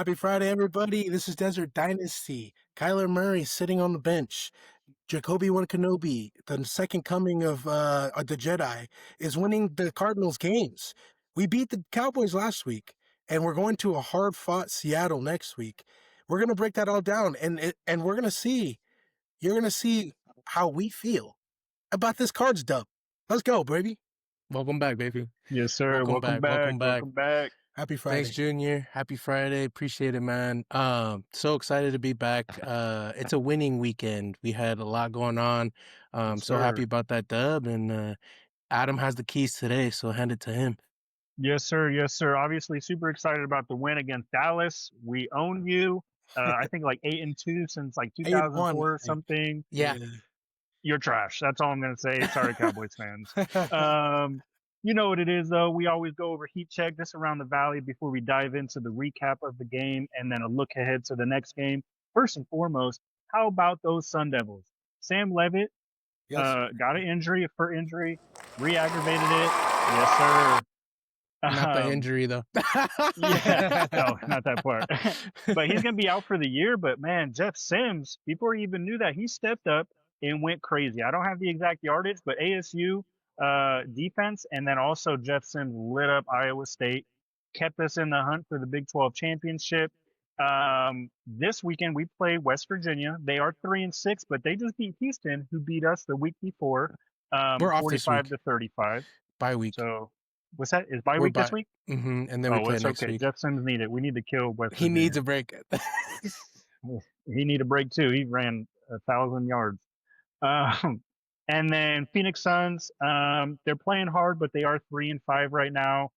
Happy Friday, everybody. This is Desert Dynasty. Kyler Murray sitting on the bench. Jacoby Kenobi, the second coming of the Jedi, is winning the Cardinals games. We beat the Cowboys last week, and we're going to a hard-fought Seattle next week. We're going to break that all down, and we're going to see, you're going to see how we feel about this Cards dub. Let's go, baby. Welcome back, baby. Yes, sir. Welcome back. Welcome back. Happy Friday. Thanks, Junior. Happy Friday. Appreciate it, man. So excited to be back. It's a winning weekend. We had a lot going on. Yes, So sir. happy about that dub. And Adam has the keys today, so hand it to him. Yes, sir. Yes, sir. Obviously, super excited about the win against Dallas. We own you. I think like 8-2 since like 2004 or something. Yeah. You're trash. That's all I'm going to say. Sorry, Cowboys fans. You know what it is, though. We always go over heat check this around the valley before we dive into the recap of the game and then a look ahead to the next game. First and foremost, how about those Sun Devils? Sam Levitt got an injury, a foot injury, re-aggravated it. Yes, sir. Not the injury, though. Yeah, no, not that part. But he's going to be out for the year. But, man, Jeff Sims, before he even knew that, he stepped up and went crazy. I don't have the exact yardage, but ASU defense and then also Jeff Sims lit up Iowa State, kept us in the hunt for the Big 12 championship. This weekend we play West Virginia. They are 3-6, but they just beat Houston, who beat us the week before, We're off 45-35. Bye week. So what's that? Is bye week this week? Mm-hmm. And then we play next week. Jeff Sims need it. We need to kill West He Virginia. needs a break. He need a break too. He ran 1,000 yards. And then Phoenix Suns, they're playing hard, but they are 3-5 right now.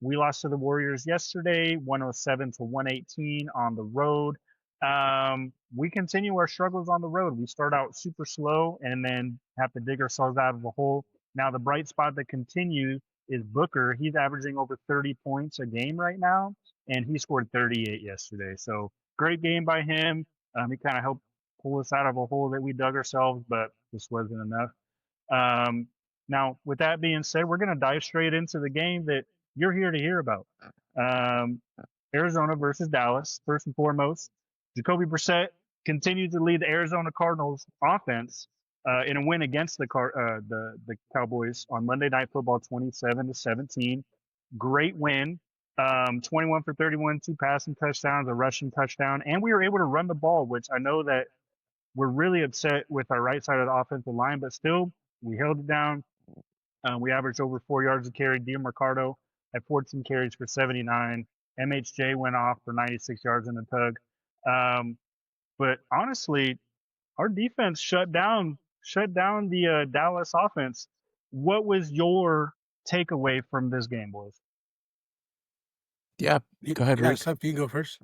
We lost to the Warriors yesterday, 107-118 on the road. We continue our struggles on the road. We start out super slow and then have to dig ourselves out of a hole. Now, the bright spot that continues is Booker. He's averaging over 30 points a game right now, and he scored 38 yesterday. So great game by him. He kind of helped pull us out of a hole that we dug ourselves, but this wasn't enough. Now, with that being said, we're going to dive straight into the game that you're here to hear about. Arizona versus Dallas. First and foremost, Jacoby Brissett continued to lead the Arizona Cardinals offense in a win against the Cowboys on Monday Night Football, 27-17. Great win. 21 for 31, 2 passing touchdowns, a rushing touchdown, and we were able to run the ball, which I know that we're really upset with our right side of the offensive line, but still, we held it down. We averaged over 4 yards a carry. Mercado had 14 carries for 79. MHJ went off for 96 yards in the tug. But honestly, our defense shut down the Dallas offense. What was your takeaway from this game, boys? Yeah, go ahead, Rick. You can go first.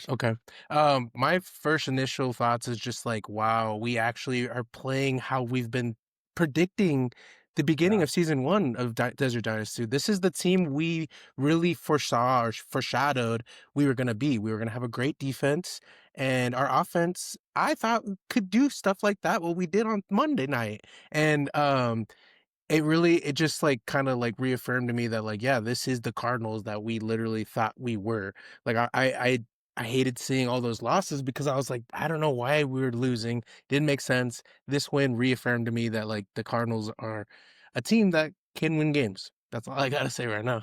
Okay. My first initial thoughts is just like, wow, we actually are playing how we've been predicting the beginning of season 1 of Desert Dynasty. This is the team we really foresaw or foreshadowed we were going to be. We were going to have a great defense, and our offense, I thought, could do stuff like that, what we did on Monday night. And it just like kind of like reaffirmed to me that like, yeah, this is the Cardinals that we literally thought we were. Like I hated seeing all those losses because I was like, I don't know why we were losing. Didn't make sense. This win reaffirmed to me that like the Cardinals are a team that can win games. That's all I gotta say right now.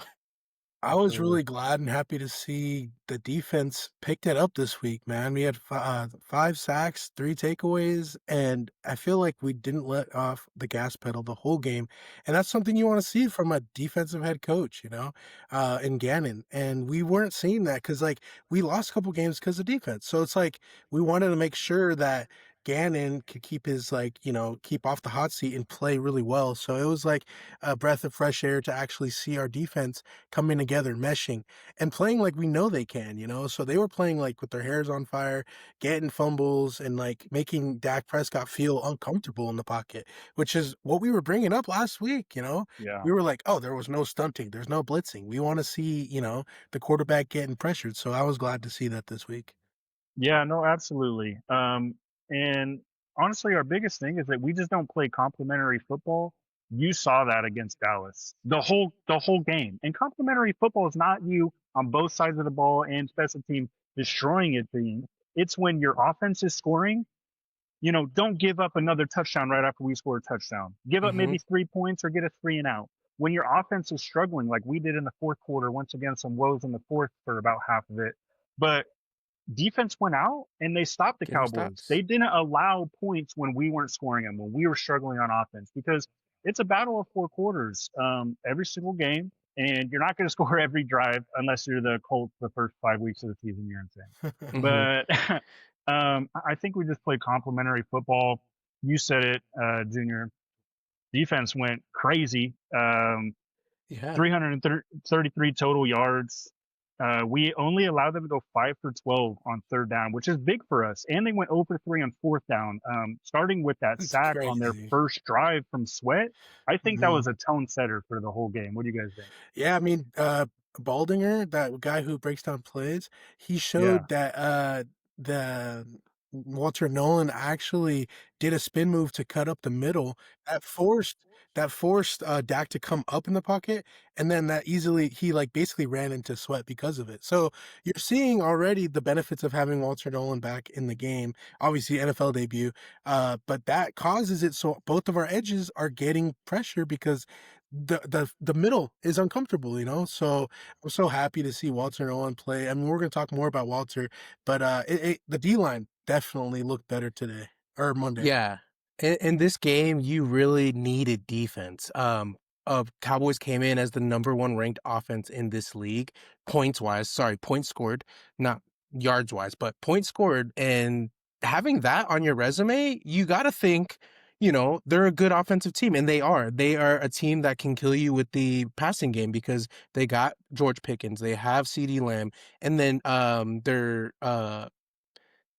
I was really glad and happy to see the defense picked it up this week, man. We had 5 sacks, 3 takeaways, and I feel like we didn't let off the gas pedal the whole game. And that's something you want to see from a defensive head coach, in Gannon. And we weren't seeing that because, like, we lost a couple games because of defense. So it's like we wanted to make sure that Gannon could keep his, keep off the hot seat and play really well. So it was like a breath of fresh air to actually see our defense coming together, meshing, and playing like we know they can, So they were playing like with their hairs on fire, getting fumbles, and like making Dak Prescott feel uncomfortable in the pocket, which is what we were bringing up last week, Yeah. We were like, oh, there was no stunting. There's no blitzing. We want to see, the quarterback getting pressured. So I was glad to see that this week. Yeah, no, absolutely. And honestly, our biggest thing is that we just don't play complementary football. You saw that against Dallas the whole game. And complementary football is not you on both sides of the ball and special team destroying a team. It's when your offense is scoring, don't give up another touchdown right after we score a touchdown. Give up Mm-hmm. maybe 3 points or get a 3-and-out. When your offense is struggling, like we did in the fourth quarter, once again, some woes in the fourth for about half of it. But defense went out and they stopped the Getting Cowboys. stops. They didn't allow points when we weren't scoring them, when we were struggling on offense, because it's a battle of four quarters every single game. And you're not going to score every drive unless you're the Colts the first 5 weeks of the season. You're insane. Mm-hmm. But I think we just played complementary football. You said it, Junior. Defense went crazy. Yeah. 333 total yards. We only allowed them to go 5 for 12 on third down, which is big for us. And they went 0 for 3 on fourth down. Starting with that It's sack on their crazy. first drive from Sweat, I think that Mhm. was a tone setter for the whole game. What do you guys think? Yeah, I mean, Baldinger, that guy who breaks down plays, he Yeah. showed that the Walter Nolan actually did a spin move to cut up the middle that forced Dak to come up in the pocket, and then that easily he like basically ran into Sweat because of it. So you're seeing already the benefits of having Walter Nolan back in the game. Obviously, NFL debut, but that causes it so both of our edges are getting pressure because the middle is uncomfortable, So I'm so happy to see Walter Nolan play. I mean, we're gonna talk more about Walter, but the D line definitely looked better today or Monday. Yeah. In this game, you really needed defense. Cowboys came in as the number one ranked offense in this league, points wise. Sorry, points scored, not yards wise, but points scored. And having that on your resume, you got to think, they're a good offensive team, and they are. They are a team that can kill you with the passing game because they got George Pickens, they have CD Lamb, and then I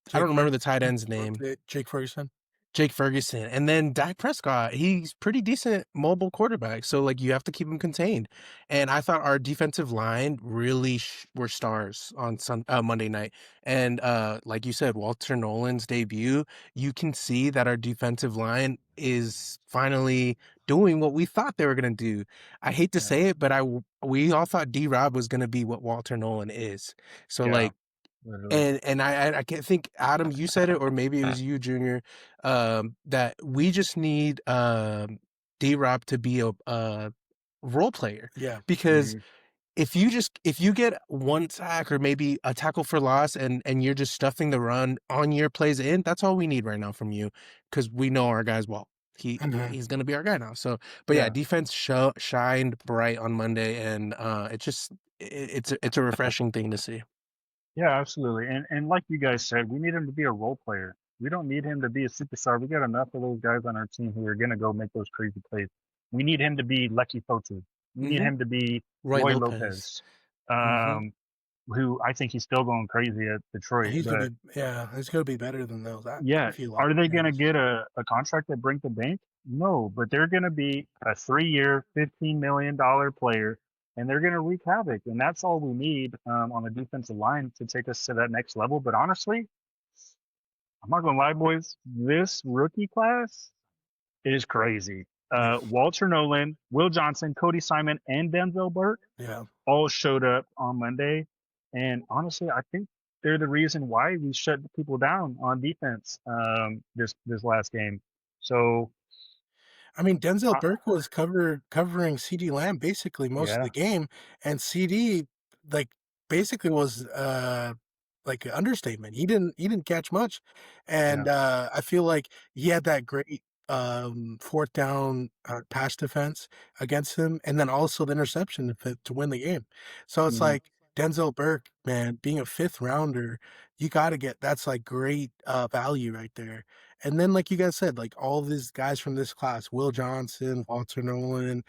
Jake don't remember Ferg the tight end's name. Jake Ferguson. Jake Ferguson. And then Dak Prescott, he's pretty decent mobile quarterback. So like you have to keep him contained. And I thought our defensive line really were stars on Monday night. And like you said, Walter Nolan's debut, you can see that our defensive line is finally doing what we thought they were going to do. I hate to Yeah. say it, but we all thought D-Rob was going to be what Walter Nolan is. So Yeah. like Literally. and I can't think, Adam, you said it, or maybe it was you, Junior, that we just need D-Rob to be a role player, Yeah. because Mhm. if you get one sack or maybe a tackle for loss and you're just stuffing the run on your plays in, that's all we need right now from you, because we know our guy's well. Mhm. He's gonna be our guy now. So, but yeah, Yeah. defense shined bright on Monday, and it's a refreshing thing to see. Yeah, absolutely. And like you guys said, we need him to be a role player. We don't need him to be a superstar. We got enough of those guys on our team who are gonna go make those crazy plays. We need him to be Lecky Fotu. We need Hmm. him to be Roy Roy Lopez. Lopez, Hmm. who I think he's still going crazy at Detroit. But He's gonna be better than those. yeah, If you like are they gonna Rams. get a contract that brings the bank? No, but they're gonna be a 3-year, $15 million player, and they're gonna wreak havoc. And that's all we need on the defensive line to take us to that next level. But honestly, I'm not gonna lie, boys. This rookie class is crazy. Yeah. Walter Nolan, Will Johnson, Cody Simon, and Denzel Burke Yeah. all showed up on Monday. And honestly, I think they're the reason why we shut people down on defense this last game. So I mean, Denzel uh, Burke was covering CD Lamb basically most of yeah, the game, and CD like basically was like an understatement. He didn't catch much, and yeah, I feel like he had that great fourth down pass defense against him, and then also the interception to win the game. So it's hmm like Denzel Burke, man, being a fifth rounder, you got to get that's like great value right there. And then, like you guys said, like all these guys from this class, Will Johnson, Walter Nolan,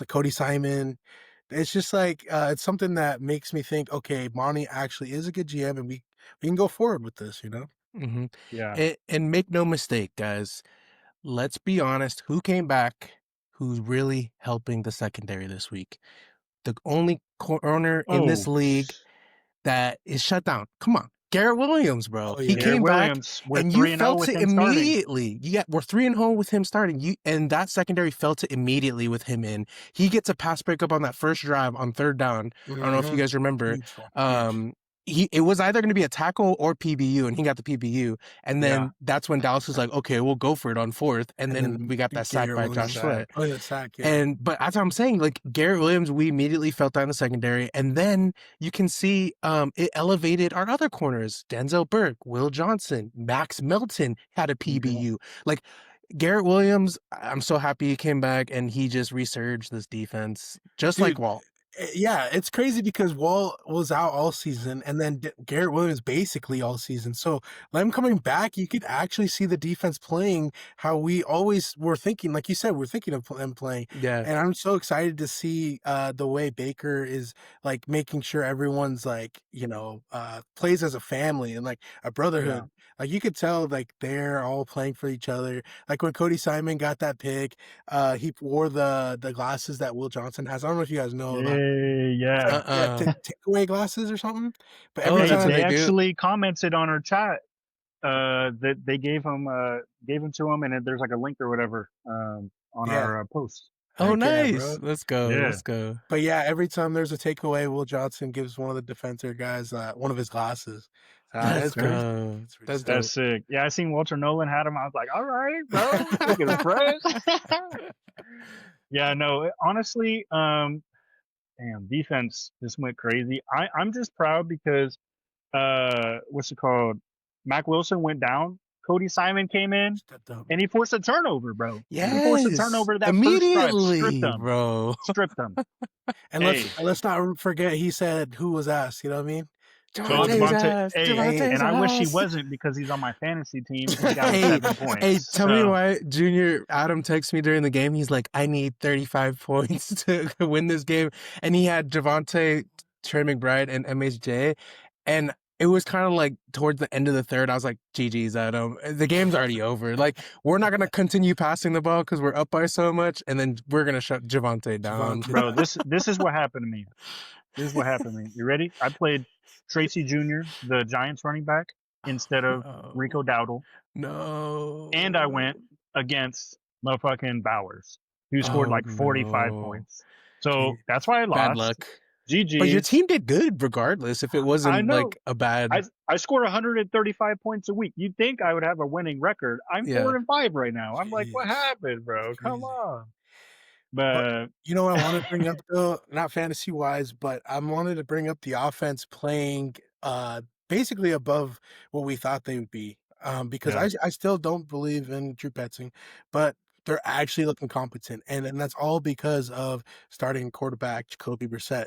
Cody Simon. It's just like it's something that makes me think, okay, Monty actually is a good GM, and we can go forward with this. Hmm. yeah. And make no mistake, guys. Let's be honest. Who came back? Who's really helping the secondary this week? The only corner in this Oh, league that is shut down. Come on, Garrett Williams, bro. Oh, He yeah. Garrett came back, Williams, we're and you 3-0 felt with it him starting. immediately. We're 3-0 with him starting. And that secondary felt it immediately with him in. He gets a pass breakup on that first drive on third down. I don't know if you guys remember. Huge one. Huge. It was either going to be a tackle or PBU, and he got the PBU. And Yeah. then that's when Dallas was like, okay, we'll go for it on fourth. And then we got that sack Garrett by Williams Josh Sweat. Oh, the sack, yeah. But that's what I'm saying. Like Garrett Williams, we immediately felt that in the secondary, and then you can see it elevated our other corners: Denzel Burke, Will Johnson, Max Melton had a PBU. Like Garrett Williams, I'm so happy he came back and he just resurged this defense, just like Dude, Walt. Yeah, it's crazy because Walt was out all season, and then Garrett Williams basically all season. So them coming back, you could actually see the defense playing how we always were thinking. Like you said, we're thinking of them playing. Yeah. And I'm so excited to see the way Baker is like making sure everyone's like, plays as a family and like a brotherhood. Like you could tell like they're all playing for each other. Like when Cody Simon got that pick, he wore the glasses that Will Johnson has. I don't know if you guys know about. Yeah. Takeaway glasses or something. But Oh, every that's time what they they do. actually commented on our chat that they gave him to him, and there's like a link or whatever on our post. Oh, Heck yeah, nice. bro. Let's go. Yeah. Let's go. But yeah, every time there's a takeaway, Will Johnson gives one of the defender guys one of his glasses. Let's That's crazy. go. That's dope. That's sick. Yeah, I seen Walter Nolan had him. I was like, all right, bro, look at his friends. Yeah, no, honestly, damn, defense just went crazy. I'm just proud because what's it called? Mac Wilson went down. Cody Simon came in and he forced a turnover, bro. Yes. He forced a turnover that immediately, first drive. Stripped them, bro. Stripped them. And let's not forget he said who was asked, you know what I mean? And I wish he wasn't because he's on my fantasy team. He got 7 points. Hey, tell me why Junior Adam texted me during the game. He's like, I need 35 points to win this game. And he had Javonte, Trey McBride, and MHJ. And it was kind of like towards the end of the third, I was like, GG's, Adam. The game's already over. Like, we're not going to continue passing the ball because we're up by so much. And then we're going to shut Javonte down. Bro, this is what happened to me. This is what happened to me. You ready? I played Tracy Jr., the Giants running back, instead of Rico Dowdle. No. And I went against motherfucking Bowers, who scored like 45 points. So that's why I lost. Bad luck. GG. But your team did good regardless if it wasn't like a bad... I scored 135 points a week. You'd think I would have a winning record. I'm 4-5 right now. I'm like, what happened, bro? Come on. But you know what I want to bring up though, not fantasy wise, but I wanted to bring up the offense playing basically above what we thought they would be. Because I still don't believe in Drew Petzing, but they're actually looking competent, and that's all because of starting quarterback Jacoby Brissett.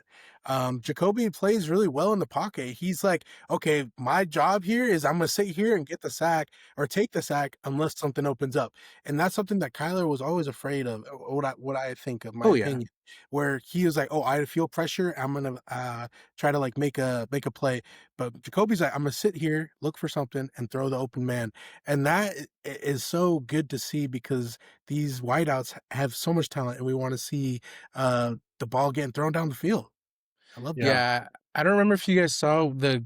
Jacoby plays really well in the pocket. He's like, okay, my job here is I'm gonna sit here and get the sack or take the sack unless something opens up, and that's something that Kyler was always afraid of. What I think of my opinion, where he was like, oh, I feel pressure, I'm gonna try to like make a play, but Jacoby's like, I'm gonna sit here, look for something, and throw the open man, and that is so good to see because these wideouts have so much talent, and we want to see the ball getting thrown down the field. I love that. Yeah, I don't remember if you guys saw the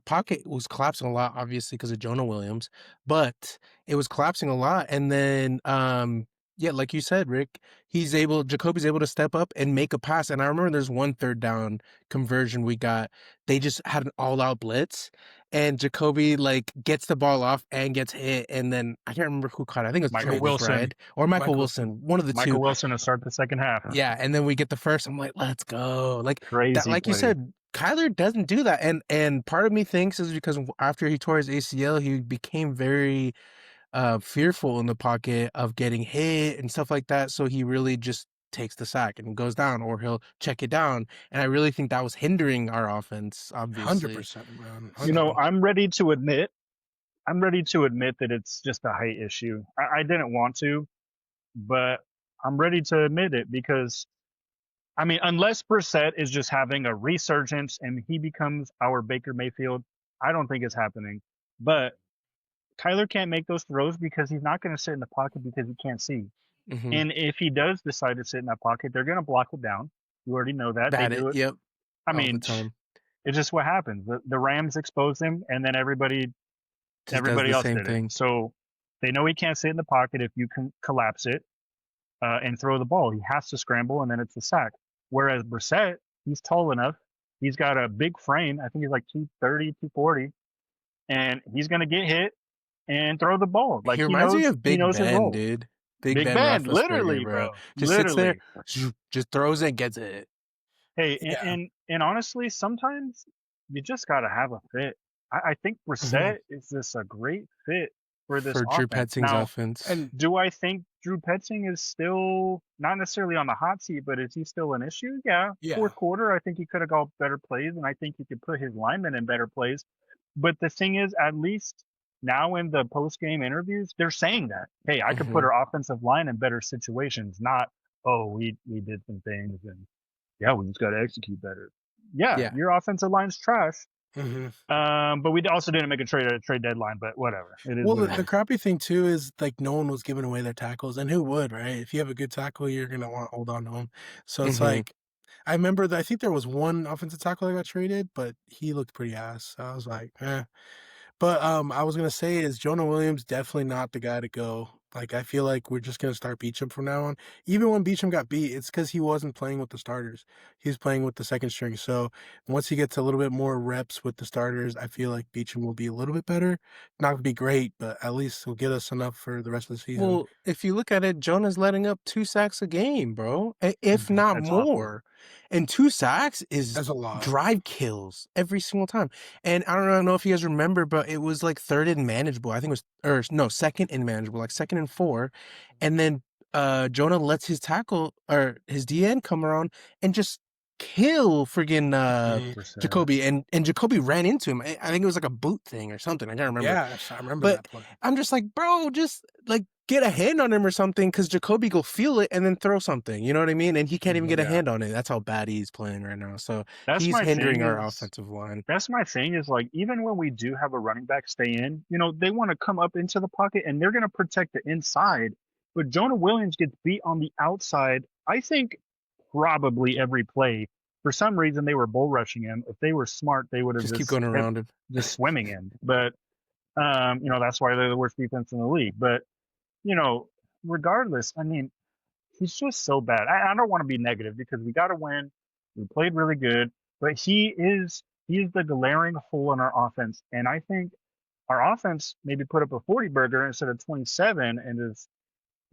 pocket was collapsing a lot, obviously because of Jonah Williams, but it was collapsing a lot, and then yeah, like you said, Rick, Jacoby's able to step up and make a pass. And I remember there's one third down conversion we got. They just had an all-out blitz, and Jacoby like gets the ball off and gets hit. And then I can't remember who caught it. I think it was Michael Trey Wilson McBride or Michael Wilson, one of the two. Michael Wilson to start the second half. Yeah, and then we get the first. I'm like, let's go. Like crazy. That, like you said, Kyler doesn't do that. And part of me thinks is because after he tore his ACL, he became very fearful in the pocket of getting hit and stuff like that. So he really just takes the sack and goes down, or he'll check it down. And I really think that was hindering our offense, obviously. 100%, man. 100%. You know, I'm ready to admit that it's just a height issue. I didn't want to, but I'm ready to admit it because, I mean, unless Brissett is just having a resurgence and he becomes our Baker Mayfield, I don't think it's happening. But Kyler can't make those throws because he's not going to sit in the pocket because he can't see. Mm-hmm. And if he does decide to sit in that pocket, they're going to block it down. You already know that. They do it. Yep. I mean, it's just what happens. The Rams expose him, and then everybody Just does the else same did it. thing. So they know he can't sit in the pocket if you can collapse it and throw the ball. He has to scramble, and then it's a sack. Whereas Brissett, he's tall enough. He's got a big frame. I think he's like 230, 240, and he's going to get hit and throw the ball. Like He reminds me of he Big knows his Ben, role. dude. Big Big Ben Ben, Roethlisberger, literally, bro. bro. Just sits there, Literally. just throws it, gets it. Hey, Yeah. and honestly, sometimes you just got to have a fit. I think Brissett is just a great fit for this For Drew offense. Petzing's Now, offense. And do I think Drew Petzing is still not necessarily on the hot seat, but is he still an issue? Yeah. Yeah. Fourth quarter, I think he could have got better plays, and I think he could put his linemen in better plays. But the thing is, at least now in the post game interviews, they're saying that, hey, I could put our offensive line in better situations, not, oh, we did some things and yeah, we just got to execute better. Yeah, your offensive line's trash. But we also didn't make a trade at a trade deadline, but whatever. It is well, what it the is. crappy thing too is like no one was giving away their tackles, and who would, right? If you have a good tackle, you're gonna want to hold on to him. So it's like I remember that I think there was one offensive tackle that got traded, but he looked pretty ass. So I was like, eh. But I was gonna say is Jonah Williams definitely not the guy to go. Like I feel like we're just gonna start Beachum from now on. Even when Beachum got beat, it's because he wasn't playing with the starters. He was playing with the second string. So once he gets a little bit more reps with the starters, I feel like Beachum will be a little bit better. Not gonna be great, but at least he'll get us enough for the rest of the season. Well, if you look at it, Jonah's letting up 2 sacks a game, bro, if not That's more. And 2 sacks is That's a lot. drive kills every single time. And I don't know if you guys remember, but it was like 3rd and manageable. I think it was, or no, 2nd and manageable, like 2nd and 4. And then Jonah lets his tackle or his DN come around and just kill friggin' Jacoby. And Jacoby ran into him. I think it was like a boot thing or something. I can't remember. Yeah, I remember that play. I'm just like, bro, just like get a hand on him or something, because Jacoby will feel it and then throw something. You know what I mean? And he can't even get a hand on it. That's how bad he's playing right now. So he's hindering our offensive line. That's my thing is like, even when we do have a running back stay in, they want to come up into the pocket and they're going to protect the inside. But Jonah Williams gets beat on the outside. I think probably every play. For some reason, they were bull rushing him. If they were smart, they would have just keep going around him, just swimming in. But that's why they're the worst defense in the league. But regardless, I mean, he's just so bad. I don't want to be negative because we got to win. We played really good, but he is the glaring hole in our offense. And I think our offense maybe put up a 40 burger instead of 27 and is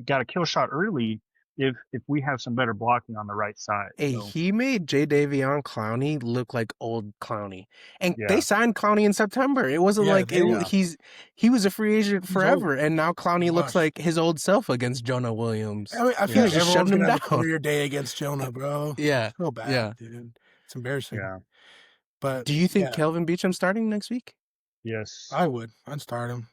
got a kill shot early if we have some better blocking on the right side. Hey, he made Jadeveon Clowney look like old Clowney, and Yeah. they signed Clowney in September. It wasn't he was a free agent forever, and now Clowney looks like his old self against Jonah Williams. I mean, I feel like just everyone's shutting him gonna have down. a career day against Jonah, bro. Yeah, So bad, dude. It's embarrassing. Yeah. But do you think Kelvin Beachum starting next week? Yes. I would. I'd start him.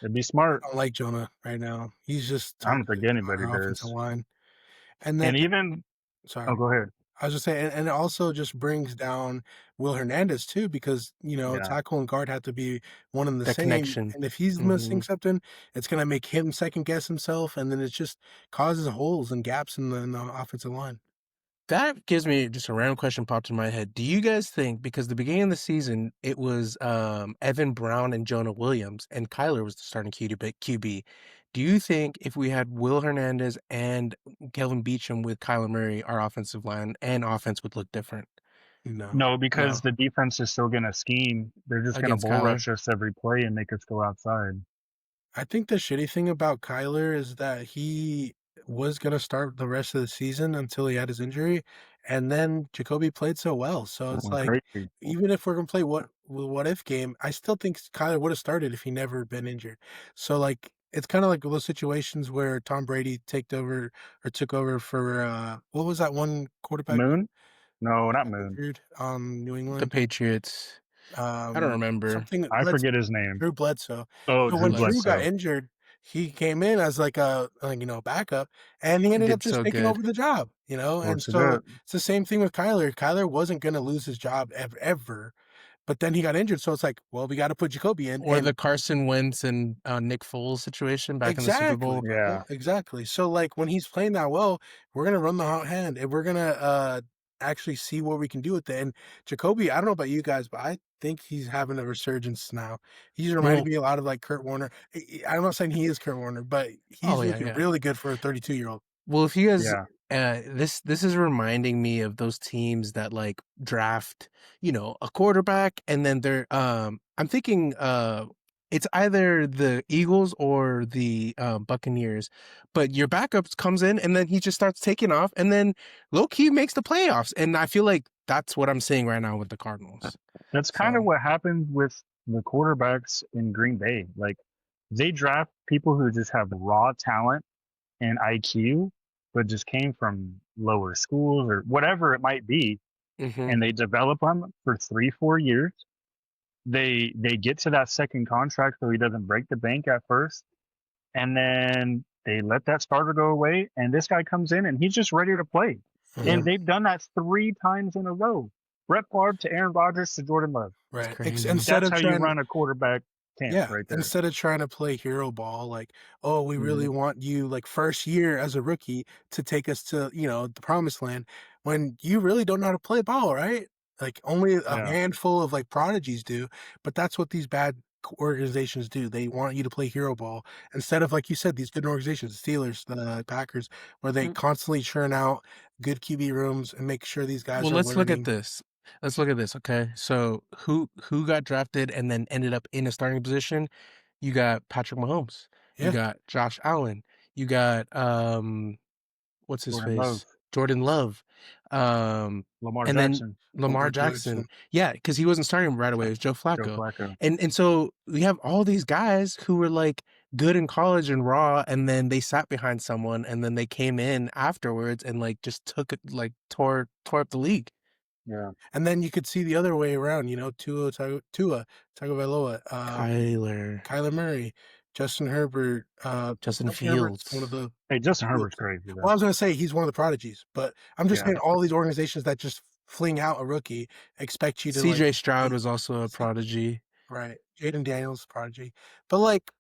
It'd be smart. I don't like Jonah right now. He's just I don't think anybody does. Offensive line. And then even sorry. Oh, go ahead. I was just saying, and it also just brings down Will Hernandez too, because tackle and guard have to be one and the same. Connection. And if he's missing something, it's gonna make him second guess himself, and then it just causes holes and gaps in the offensive line. That gives me just a random question popped in my head. Do you guys think, because the beginning of the season, it was Evan Brown and Jonah Williams, and Kyler was the starting QB. Do you think if we had Will Hernandez and Kelvin Beachum with Kyler Murray, our offensive line and offense would look different? No, because the defense is still going to scheme. They're just going to bull rush us every play and make us go outside. I think the shitty thing about Kyler is that he was going to start the rest of the season until he had his injury, and then Jacoby played so well. So it's like, even if we're going to play what if game, I still think Kyler would have started if he never been injured. So like, it's kind of like those situations where Tom Brady took over for what was that one quarterback? Moon? No, not Moon. New England. The Patriots. I don't remember. I forget his name. Drew Bledsoe. Oh, when Drew got injured, he came in as like a backup, and he ended up just taking over the job. And so it's the same thing with Kyler. Kyler wasn't going to lose his job ever. But then he got injured, so it's like, well, we got to put Jacoby in. Or the Carson Wentz and Nick Foles situation back in the Super Bowl. Yeah, exactly. So like when he's playing that well, we're gonna run the hot hand, and we're gonna actually see what we can do with it. And Jacoby, I don't know about you guys, but I think he's having a resurgence now. He's reminding Well, me a lot of like Kurt Warner. I'm not saying he is Kurt Warner, but oh he's yeah, looking yeah. really good for a 32-year-old. Well, if you guys, Yeah. this is reminding me of those teams that like draft, a quarterback, and then I'm thinking, it's either the Eagles or the Buccaneers, but your backup comes in and then he just starts taking off, and then low key makes the playoffs, and I feel like that's what I'm seeing right now with the Cardinals. That's kind of So, what happened with the quarterbacks in Green Bay. Like they draft people who just have raw talent and IQ, but just came from lower schools or whatever it might be, hmm and they develop them for 3, 4 years. They get to that second contract so he doesn't break the bank at first, and then they let that starter go away, and this guy comes in and he's just ready to play. yeah, And Mhm. they've done that 3 times in a row. Brett Favre to Aaron Rodgers to Jordan Love. it's Right. crazy. Instead That's of how you trying to run a quarterback camp Yeah, right there. instead of trying to play hero ball, like, "Oh, we Hmm. really want you, like, first year as a rookie to take us to, the promised land," when you really don't know how to play ball, right? Like, only a Yeah, handful of, like, prodigies do, but that's what these bad organizations do. They want you to play hero ball instead of, like you said, these good organizations, the Steelers, the Packers, where they constantly churn out good QB rooms and make sure these guys Well, are let's look at learning. this. Let's look at this, okay? So who got drafted and then ended up in a starting position? You got Patrick Mahomes. You Yeah. got Josh Allen. You got what's his Jordan Love, face? Jordan Love. Um Lamar and then Jackson, Lamar Lamar Jackson. Jackson. Yeah, because he wasn't starting right away. It was Joe Joe Flacco. Flacco. And so we have all these guys who were like good in college and raw, and then they sat behind someone, and then they came in afterwards and like just took it, like tore up the league. Yeah, And then you could see the other way around, Tua Tagovailoa, Kyler. Kyler Murray, Justin Herbert. Justin Justin Herbert's one of Fields. the hey, Justin well, Herbert's crazy I though. was gonna say he's one of the prodigies, but I'm just Yeah, saying all these organizations that just fling out a rookie expect you to, like, CJ Stroud be was also a see prodigy. right, Jaden Daniels, prodigy. But, like,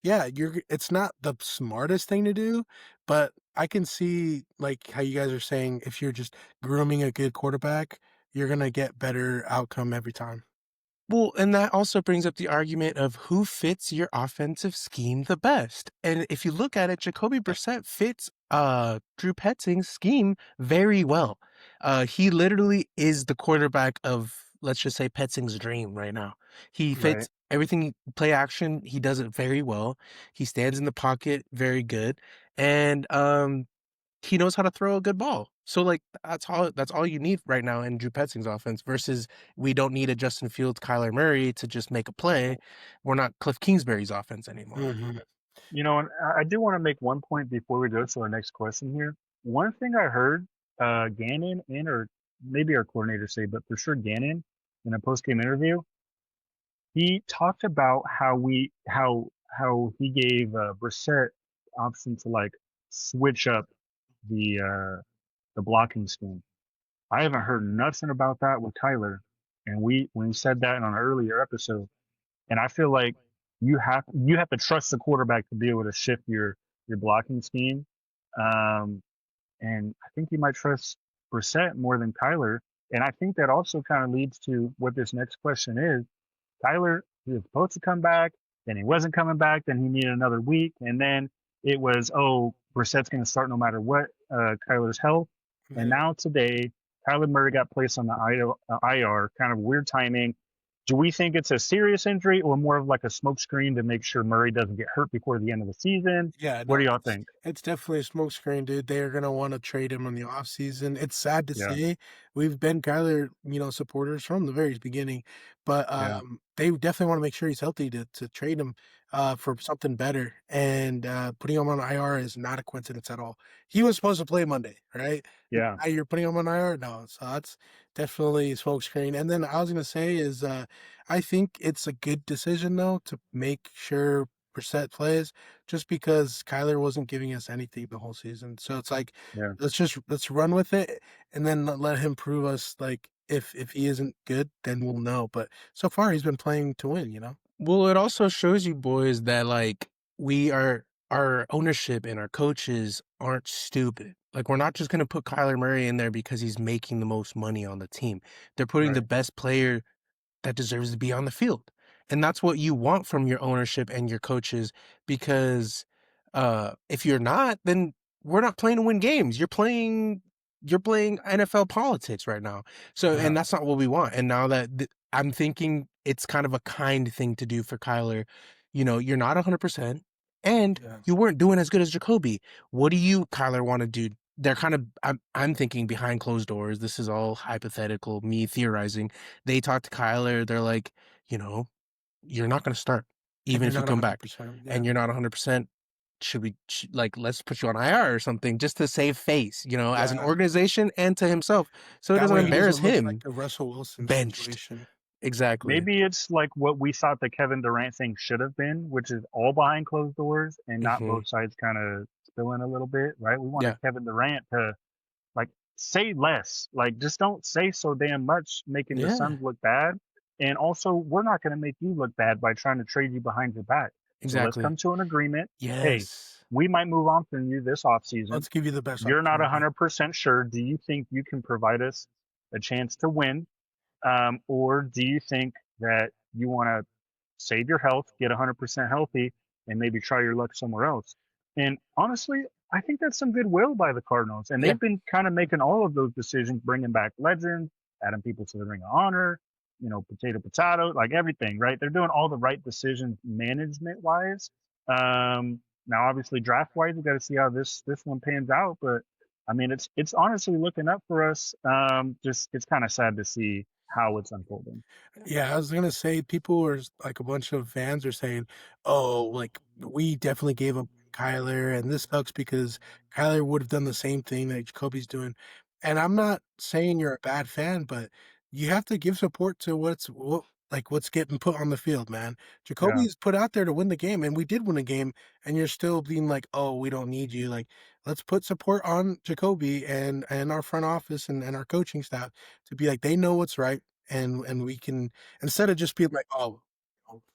yeah, it's not the smartest thing to do, but I can see, like, how you guys are saying if you're just grooming a good quarterback, you're gonna get better outcome every time. Well, and that also brings up the argument of who fits your offensive scheme the best. And if you look at it, Jacoby Brissett fits Drew Petzing's scheme very well. He literally is the quarterback of, let's just say, Petzing's dream right now. He right. fits everything, play action, he does it very well. He stands in the pocket very good. And he knows how to throw a good ball. So like that's all you need right now in Drew Petzing's offense versus we don't need a Justin Fields, Kyler Murray to just make a play. We're not Cliff Kingsbury's offense anymore. Mhm. And I do want to make one point before we go to our next question here. One thing I heard Gannon or maybe our coordinator say, but for sure Gannon in a post game interview, he talked about how he gave Brissett option to like switch up the blocking scheme. I haven't heard nothing about that with Tyler, and we said that in an earlier episode. And I feel like you have to trust the quarterback to be able to shift your blocking scheme. Um, and I think you might trust Brissett more than Kyler. And I think that also kind of leads to what this next question is. Kyler, he was supposed to come back, then he wasn't coming back, then he needed another week, and then it was, oh, Brissett's going to start no matter what, Kyler's health. And Yeah. now today, Kyler Murray got placed on the IR, kind of weird timing. Do we think it's a serious injury or more of like a smokescreen to make sure Murray doesn't get hurt before the end of the season? Yeah, What no, do y'all it's think? it's definitely a smokescreen, dude. They are gonna wanna trade him in the offseason. It's sad to Yeah, say. We've been Kyler, supporters from the very beginning, but, yeah, they definitely wanna make sure he's healthy to trade him, for something better, and, putting him on IR is not a coincidence at all. He was supposed to play Monday, right? yeah, Now you're putting him on IR? No, so that's definitely smokescreen, and then I was gonna say is, I think it's a good decision, though, to make sure Brissett plays just because Kyler wasn't giving us anything the whole season. So it's like, yeah, let's run with it and then let him prove us like if he isn't good, then we'll know. But so far he's been playing to win. Well, it also shows you boys that like we are our ownership and our coaches aren't stupid. Like, we're not just gonna put Kyler Murray in there because he's making the most money on the team. They're putting the Right. best player that deserves to be on the field. And that's what you want from your ownership and your coaches because if you're not, then we're not playing to win games. You're playing NFL politics right now. So Yeah, and that's not what we want. And now that I'm thinking it's kind of a kind thing to do for Kyler. You're not 100% and yeah. you weren't doing as good as Jacoby. What do you, Kyler, want to do? They're kind of I'm thinking behind closed doors. This is all hypothetical, me theorizing. They talk to Kyler, they're like, you know, "You're not gonna start, And even you're if you not come back, 100%. Yeah. and you're not 100%. Should we like, let's put you on IR or something just to save face, as an Yeah. organization and to himself, so it That doesn't way he embarrass doesn't look like him." a Russell Wilson Benched. situation. Exactly. Maybe it's like what we thought the Kevin Durant thing should have been, which is all behind closed doors and not Mhm. both sides kind of spilling a little bit, right? We wanted Yeah, Kevin Durant to like say less, like just don't say so damn much, making the yeah, Suns look bad. And also, we're not going to make you look bad by trying to trade you behind your back. So let's exactly. come to an agreement. Hey, Yes. we might move on from you this offseason. Let's give you the best You're not opportunity. 100% sure. Do you think you can provide us a chance to win? Or do you think that you want to save your health, get 100% healthy, and maybe try your luck somewhere else? And honestly, I think that's some goodwill by the Cardinals. And Yeah, they've been kind of making all of those decisions, bringing back legends, adding people to the Ring of Honor, potato, like everything, right? They're doing all the right decisions management wise. Now, obviously, draft wise, we got to see how this one pans out. But I mean, it's honestly looking up for us. Just it's kind of sad to see how it's unfolding. Yeah, I was gonna say people are like a bunch of fans are saying, "Oh, like we definitely gave up Kyler, and this sucks because Kyler would have done the same thing that Jacoby's doing." And I'm not saying you're a bad fan, but you have to give support to what's getting put on the field, man. Yeah, Jacoby's put out there to win the game, and we did win a game, and you're still being like, "Oh, we don't need you." Like, let's put support on Jacoby and our front office and our coaching staff to be like they know what's right and we can instead of just being like, "Oh,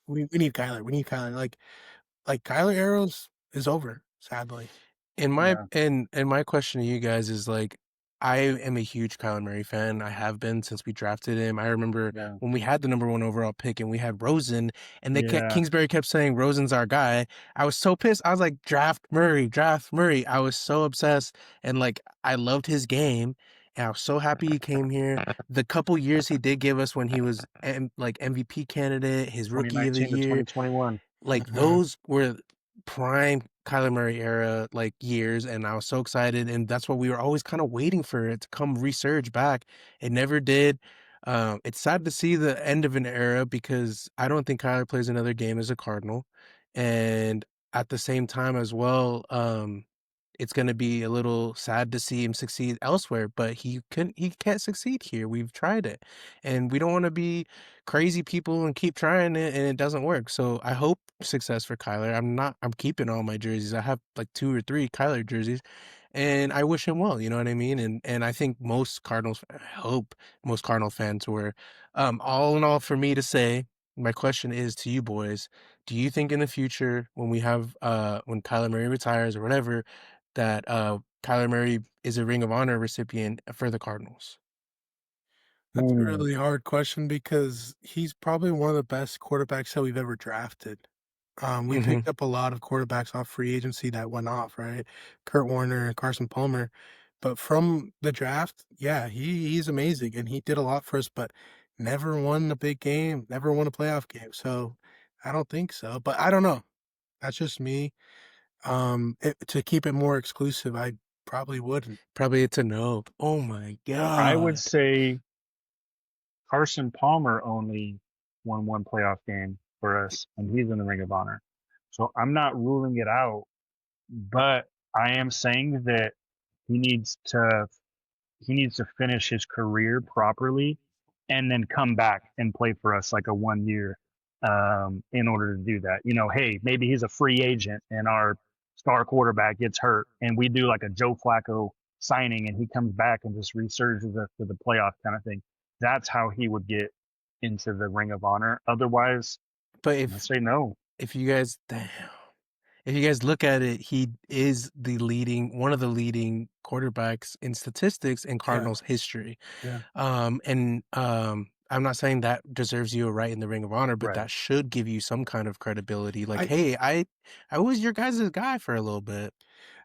we need Kyler, we need Kyler," like Kyler Arrows is over, sadly. And my yeah, and my question to you guys is like, I am a huge Kyler Murray fan. I have been since we drafted him. I remember yeah, when we had the number one overall pick and we had Rosen, and yeah. Kingsbury kept saying Rosen's our guy. I was so pissed. I was like, draft Murray, draft Murray. I was so obsessed, and like I loved his game, and I was so happy he came here. The couple years he did give us when he was like MVP candidate, his rookie of the 2019 to year, 2021. like, Mhm. those were prime Kyler Murray era, like, years, and I was so excited, and that's what we were always kinda waiting for it to come resurge back. It never did. It's sad to see the end of an era because I don't think Kyler plays another game as a Cardinal, and at the same time as well, it's gonna be a little sad to see him succeed elsewhere, but he can't succeed here. We've tried it, and we don't wanna be crazy people and keep trying it, and it doesn't work. So I hope success for Kyler. I'm keeping all my jerseys. I have like 2 or 3 Kyler jerseys, and I wish him well, you know what I mean? And I think I hope most Cardinal fans were. All in all, for me to say, my question is to you boys, do you think in the future when we have when Kyler Murray retires or whatever, that Kyler Murray is a Ring of Honor recipient for the Cardinals? That's a Hmm. really hard question because he's probably one of the best quarterbacks that we've ever drafted. We Mhm. picked up a lot of quarterbacks off free agency that went off, right? Kurt Warner and Carson Palmer. But from the draft, yeah, he's amazing and he did a lot for us, but never won a big game, never won a playoff game. So I don't think so. But I don't know. That's just me. To keep it more exclusive, I probably wouldn't. Probably it's a no. Oh my I would god. say Carson Palmer only won one playoff game for us, and he's in the Ring of Honor. So I'm not ruling it out, but I am saying that he needs to he needs to finish his career properly and then come back and play for us like a 1 year in order to do that. Hey, maybe he's a free agent and our star quarterback gets hurt and we do like a Joe Flacco signing and he comes back and just resurges for the playoff kind of thing. That's how he would get into the Ring of Honor. Otherwise, But I say no. if you guys damn. if you guys look at it, he is one of the leading quarterbacks in statistics in Cardinals history. Yeah. I'm not saying that deserves you a right in the Ring of Honor, but Right. that should give you some kind of credibility. Like, I- hey, I was your guys' guy for a little bit.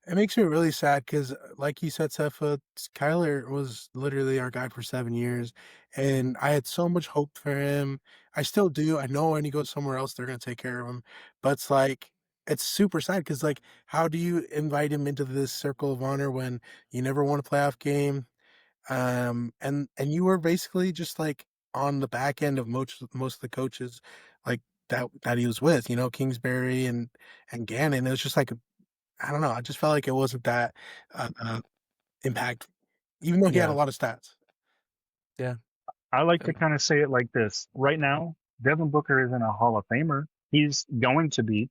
It makes me really sad because, like you said, Sefa, Kyler was literally our guy for 7 years, and I had so much hope for him. I still do. I know when he goes somewhere else, they're gonna take care of him. But it's like it's super sad because, like, how do you invite him into this circle of honor when you never won a playoff game? And you were basically just like on the back end of most of the coaches, like that he was with, Kingsbury and Gannon. It was just like I don't know. I just felt like it wasn't that impactful, even though he had a Yeah. lot of stats. Yeah. I like to kind of say it like this. Right now, Devin Booker isn't a Hall of Famer. He's going to be,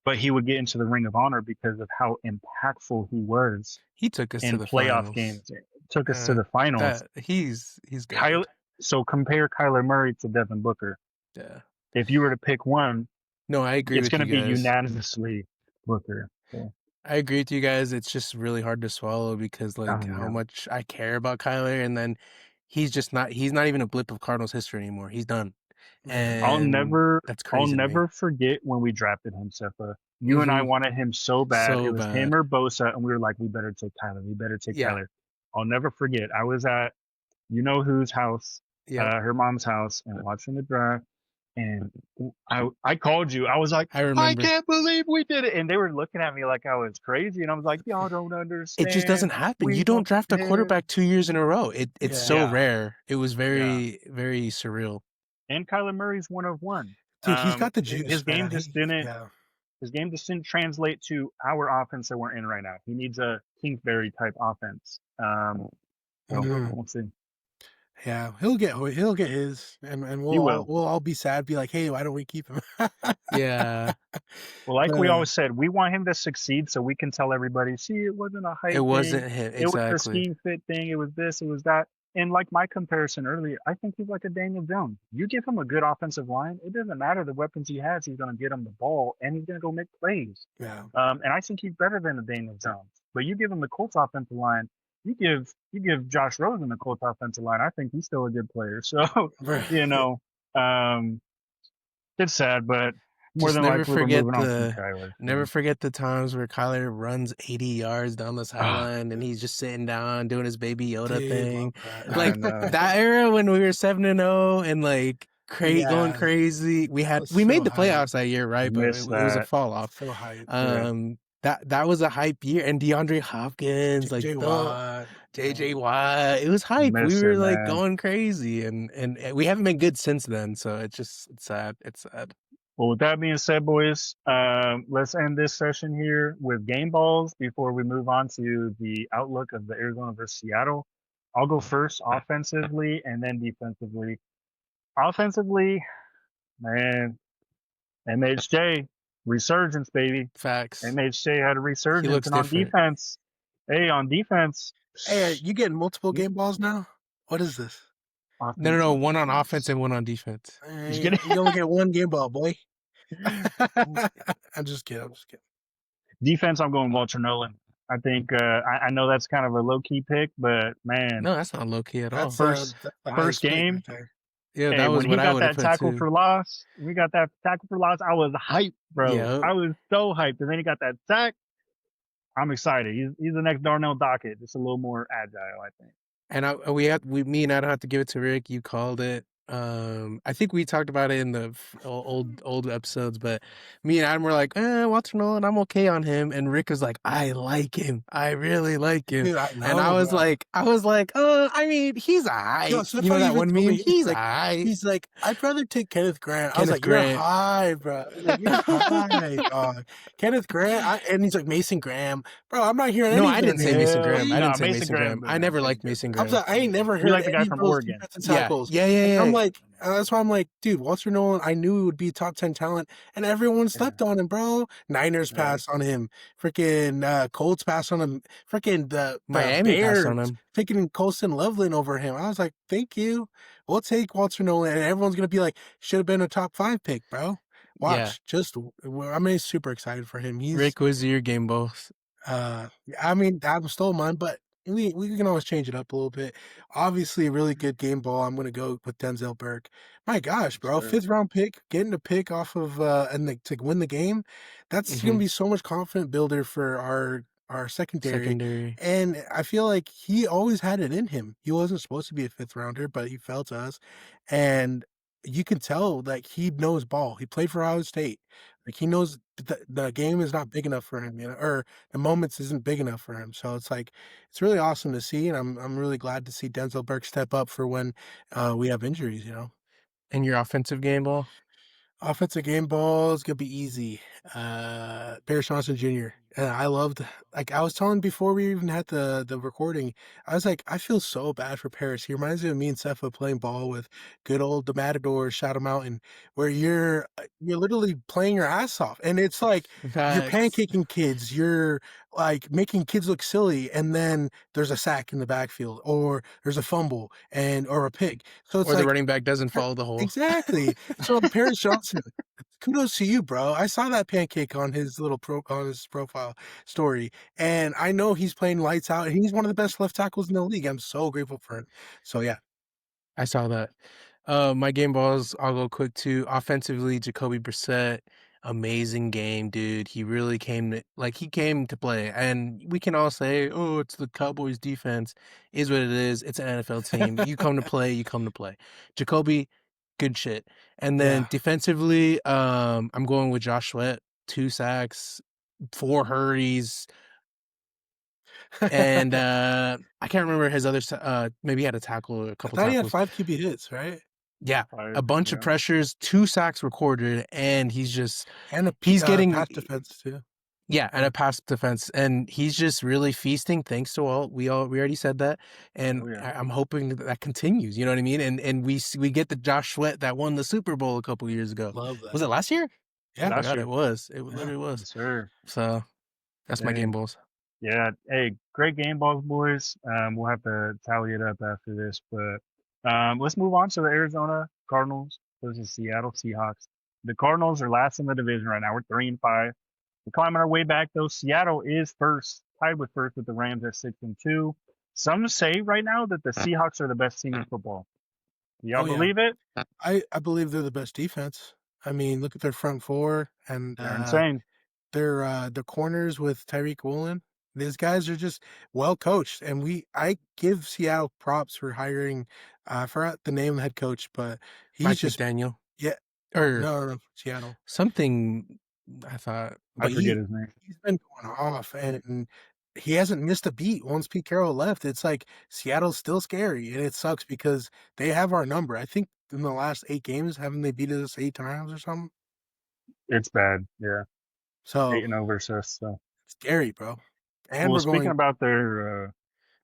but he would get into the Ring of Honor because of how impactful he was He took us to in the playoff finals. games. Took us to the finals. He's good. So compare Kyler Murray to Devin Booker. Yeah. If you were to pick one, No, I agree it's with going to you be guys. unanimously Booker. So, I agree with you guys. It's just really hard to swallow because like how much I care about Kyler, and then he's not even a blip of Cardinals history anymore. He's done. And that's crazy. I'll never forget when we drafted him, Sefa. You and I wanted him so bad. It was him or Bosa, and we were like, we better take Kyler. We better take Kyler. I'll never forget. I was at whose house, her mom's house, and watching the draft. And I called you. I was like, I can't believe we did it. And they were looking at me like I was crazy. And I was like, y'all don't understand. It just doesn't happen. You don't draft a quarterback 2 years in a row. It's so rare. It was very, very surreal. And Kyler Murray's one of one. Dude, he's got the juice. His game just didn't. His game just didn't translate to our offense that we're in right now. He needs a Kingsbury type offense. We'll see. Yeah, he'll get his, and we'll all be sad, be like, hey, why don't we keep him? Yeah. Well, like we always said, we want him to succeed so we can tell everybody, see, it wasn't a hype. It wasn't him. Exactly. It was the scheme fit thing. It was this. It was that. And like my comparison earlier, I think he's like a Daniel Jones. You give him a good offensive line, it doesn't matter the weapons he has. He's going to get him the ball, and he's going to go make plays. Yeah. And I think he's better than a Daniel Jones. But you give him the Colts offensive line, you give Josh Rosen the Colts offensive line. I think he's still a good player. So it's sad, but more Just than likely we're moving on from Kyler. Never forget the times where Kyler runs 80 yards down the sideline and he's just sitting down doing his Baby Yoda thing. Like that era when we were 7-0 and like going crazy. We made the playoffs that year, right? But it was a fall off. So hype. That was a hype year, and DeAndre Hopkins, JJ Watt. It was hype. We were like going crazy, and we haven't been good since then. So it's sad. It's sad. Well, with that being said, boys, let's end this session here with game balls before we move on to the outlook of the Arizona versus Seattle. I'll go first offensively and then defensively. Offensively, man, MHJ. Resurgence, baby. Facts. MHJ had a resurgence. And on defense, Hey, you getting multiple game balls now? What is this? No, one on offense and one on defense. You only get one game ball, boy. I'm just kidding. Defense, I'm going Walter Nolan. I think I know that's kind of a low key pick, but man, no, that's not low key at all. First game. Yeah, that was when he what I got would have that put tackle too. for loss. We got that tackle for loss. I was hyped, bro. Yep. I was so hyped. And then he got that sack. I'm excited. He's the next Darnell Dockett. Just a little more agile, I think. And me and I don't have to give it to Rick. You called it. I think we talked about it in the old episodes, but me and Adam were like, Walter Nolan, I'm okay on him. And Rick was like, I like him. I really like him. Dude, I was like, I mean, he's alright. You know that one meme? He's alright. He's like, I'd rather take Kenneth Grant. I was like, you're high, bro. You're high, dog. Kenneth Grant, and he's like, Mason Graham. Bro, I'm not hearing anything. No, I didn't say Mason Graham. I didn't say Mason Graham. I never liked Mason Graham. I ain't never heard like the guy from Oregon. Yeah. I'm like, that's why I'm like, dude, Walter Nolan, I knew he would be top 10 talent, and everyone slept on him, bro. Niners passed on him. Freaking Colts passed on him. Freaking the Miami Bears passed on him. Picking Colston Loveland over him. I was like, thank you. We'll take Walter Nolan, and everyone's going to be like, should have been a top 5 pick, bro. Yeah. watch. I'm super excited for him. He's Rick, was your game balls? I mean, I stole mine, but we can always change it up a little bit. Obviously, a really good game ball. I'm gonna go with Denzel Burke. My gosh, bro, Sure. 5th round pick, getting a pick off of to win the game. That's gonna Mhm. be so much confident builder for our secondary. Secondary. And I feel like he always had it in him. He wasn't supposed to be a 5th rounder, but he fell to us, and you can tell like he knows ball. He played for Ohio State. Like he knows the game is not big enough for him, or the moments isn't big enough for him. So it's like it's really awesome to see, and I'm really glad to see Denzel Burke step up for when we have injuries. And your offensive game ball? Offensive game ball is gonna be easy. Paris Johnson Jr. I loved, like I was telling before we even had the recording, I was like, I feel so bad for Paris. He reminds me of me and Sefa playing ball with good old the Matador Shadow Mountain, where you're literally playing your ass off, and it's like you're Facts. pancaking kids, you're like making kids look silly, and then there's a sack in the backfield, or there's a fumble or a pick. So it's Or the like running back doesn't follow the hole. exactly. So Paris Johnson, kudos to you, bro. I saw that pancake on his on his profile story, and I know he's playing lights out, and he's one of the best left tackles in the league. I'm so grateful for him. So yeah, I saw that. My game balls, I'll go quick too. Offensively, Jacoby Brissett, amazing game, dude. He really he came to play. And we can all say, oh, it's the Cowboys defense. Is what it is. It's an NFL team. You come to play, you come to play. Jacoby, good shit. And then yeah. defensively, I'm going with Josh Sweat, 2 sacks, 4 hurries, and I can't remember his other maybe he had a tackle or a I couple thought he had tackles. 5 QB hits, right? Yeah, a 5, bunch of yeah. pressures, 2 sacks recorded, and And he's getting pass defense too. and a pass defense, and he's just really feasting thanks to we already said that, and Oh, yeah. I'm hoping that continues, you know what I mean? And we get the Josh Sweat that won the Super Bowl a couple years ago. Love that. Was it last year? I Yeah. Last forgot year. it was. It Yeah. literally was. Yes, sir. So, that's my game Dang. balls. Yeah. Hey, great game balls, boys. We'll have to tally it up after this, but let's move on to the Arizona Cardinals versus Seattle Seahawks. The Cardinals are last in the division right now. We're 3-5. We're climbing our way back though. Seattle is first, tied with first with the Rams at 6-2. Some say right now that the Seahawks are the best team in football. Do y'all Oh yeah. believe it? I believe they're the best defense. I mean, look at their front four and They're insane. their corners with Tyreek Woolen. These guys are just well coached, and I give Seattle props for hiring. I forgot the name of the head coach, but he's Mike just McDaniel. yeah. Or No, Seattle. something, I thought. I But forget his name. he's been going off, and he hasn't missed a beat once Pete Carroll left. It's like Seattle's still scary, and it sucks because they have our number. I think in the last 8 games, haven't they beat us 8 times or something? It's bad. Yeah. So 8-0 versus us. So scary, bro. And well, we're speaking going. about their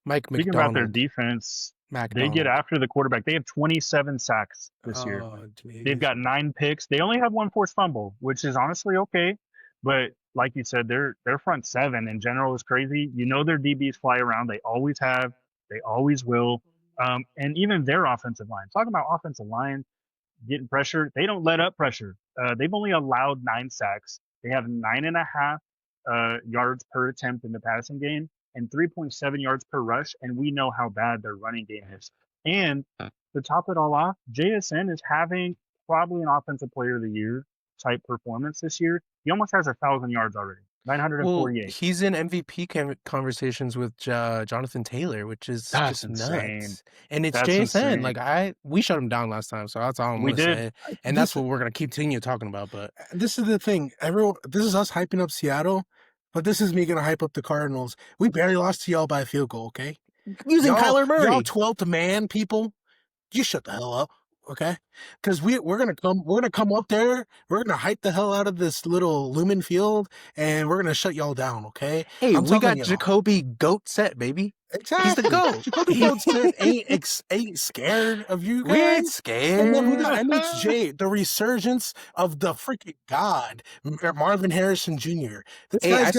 Mike speaking about their McDonald. defense, they McDonald. get after the quarterback. They have 27 sacks this year. Oh, They've got 9 picks. They only have 1 forced fumble, which is honestly okay. But like you said, their front 7 in general is crazy. You know their DBs fly around. They always have. They always will. And even their offensive line. Talking about offensive line getting pressure, they don't let up pressure. They've only allowed 9 sacks. They have 9.5 yards per attempt in the passing game and 3.7 yards per rush. And we know how bad their running game is. And to top it all off, JSN is having probably an offensive player of the year type performance this year. He almost has 1,000 yards already, Well, 948. he's in MVP conversations with Jonathan Taylor, which is That's just insane. nuts. And it's That's JSN. insane. Like we shut him down last time, so that's all I'm We gonna did. say. And that's what we're gonna continue talking about. But This is the thing. This is us hyping up Seattle, but this is me gonna hype up the Cardinals. We barely lost to y'all by a field goal, okay? using Kyler Murray, y'all 12th man people, you shut the hell up, okay? Because we're gonna come up there, we're gonna hype the hell out of this little Lumen Field, and we're gonna shut y'all down, okay? hey, I'm we telling got y'all. Jacoby goat set, baby. He's the Exactly. GOAT. Jacoby Jones ain't scared of you We ain't guys. And then who scared. got MHJ, the resurgence of the freaking god, Marvin Harrison Jr. This Hey, guy's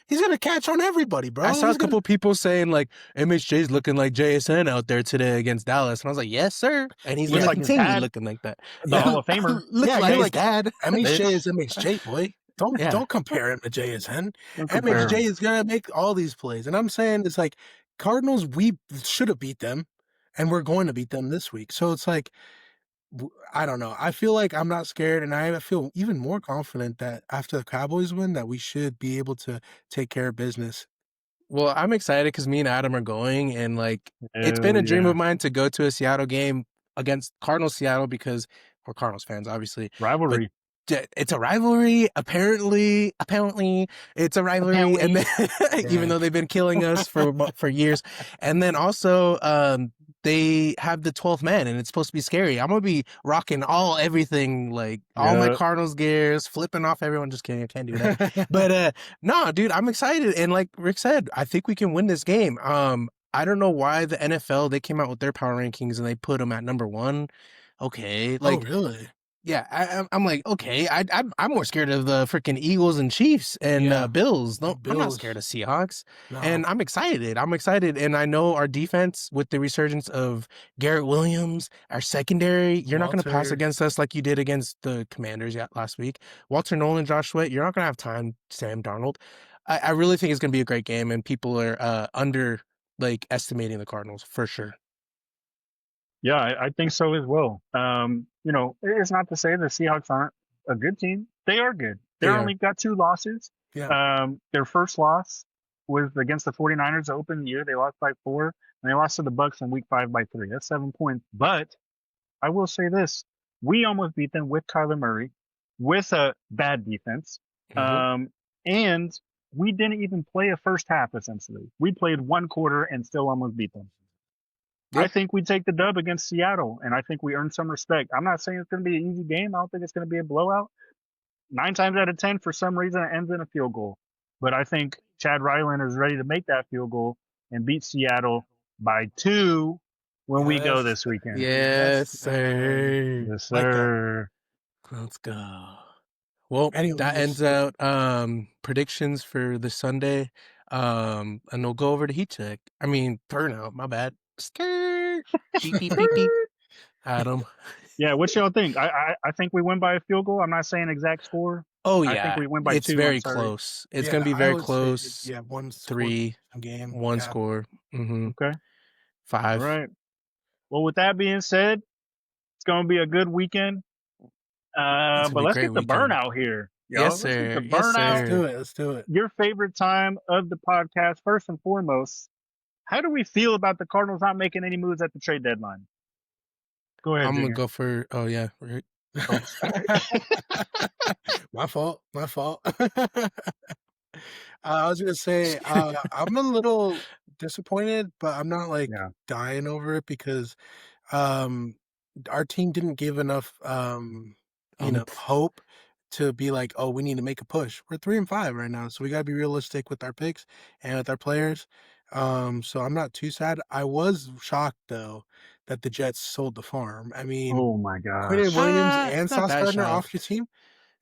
he's gonna catch on everybody, bro. I saw He's a couple people saying like MHJ's looking like JSN out there today against Dallas, and I was like, yes, sir. And he's Looks gonna like his continue dad. looking like that. The Hall of Famer. Look Yeah, like you're his like, dad. MHJ is MHJ, boy. Yeah. Don't compare him to JSN. Don't compare MHJ him. is gonna make all these plays, and I'm saying it's like Cardinals. We should have beat them, and we're going to beat them this week. So it's like I don't know. I feel like I'm not scared, and I feel even more confident that after the Cowboys win, that we should be able to take care of business. Well, I'm excited because me and Adam are going, and like it's been Oh, a dream yeah. of mine to go to a Seattle game against Cardinals Seattle because we're Cardinals fans, obviously. Rivalry. It's a rivalry. Apparently, it's a rivalry, and then, even though they've been killing us for years, and then also they have the 12th man, and it's supposed to be scary. I'm gonna be rocking everything, like all my Yep. Cardinals gears, flipping off everyone. Just kidding, I can't do that. But no, dude, I'm excited, and like Rick said, I think we can win this game. I don't know why the NFL they came out with their power rankings and they put them at number 1. Okay, Oh, really? yeah, I'm like, okay, I'm more scared of the freaking Eagles and Chiefs and Yeah, Bills. No, I'm not Bills. scared of Seahawks. No. And I'm excited. And I know our defense with the resurgence of Garrett Williams, our secondary, you're not going to pass Walter. against us like you did against the Commanders last week. Walter Nolan, Josh Sweat, you're not going to have time. Sam Darnold. I really think it's going to be a great game, and people are estimating the Cardinals for sure. Yeah, I think so as well. You know, it's not to say the Seahawks aren't a good team. They are good. They Yeah. only got 2 losses. Yeah. Their first loss was against the 49ers to open the year. They lost by 4, and they lost to the Bucks in week 5 by 3. That's 7 points. But I will say this. We almost beat them with Kyler Murray, with a bad defense. And we didn't even play a first half, essentially. We played 1 quarter and still almost beat them. Yep. I think we take the dub against Seattle, and I think we earn some respect. I'm not saying it's going to be an easy game. I don't think it's going to be a blowout. 9 times out of 10, for some reason, it ends in a field goal. But I think Chad Ryland is ready to make that field goal and beat Seattle by 2 when we go this weekend. Yes, sir. Yes, sir. Let's go. Well, Anyways. that ends out predictions for the Sunday. And we'll go over to heat check. I mean, burnout, my bad. Skirt. Beep, beep, beep, beep. Adam. Yeah, what y'all think? I think we win by a field goal. I'm not saying exact score. Oh, I yeah. think we win by it's 2. very I'm sorry. close. It's going to be very close. 1-3 game. 1 score. Okay. 5. All right. Well, with that being said, it's going to be a good weekend. But let's get the burnout here. Y'all. Yes, sir. Let's get the burnout. Let's do it. Your favorite time of the podcast, first and foremost. How do we feel about the Cardinals not making any moves at the trade deadline? Go ahead. I'm going to go for, right. My fault. I was gonna say I'm a little disappointed, but I'm not dying over it because our team didn't give enough hope to be like, oh, we need to make a push. We're 3-5 right now, so we gotta be realistic with our picks and with our players. So I'm not too sad. I was shocked though that the Jets sold the farm. I mean, oh my god, Quinn Williams and Sauce Gardner off your team.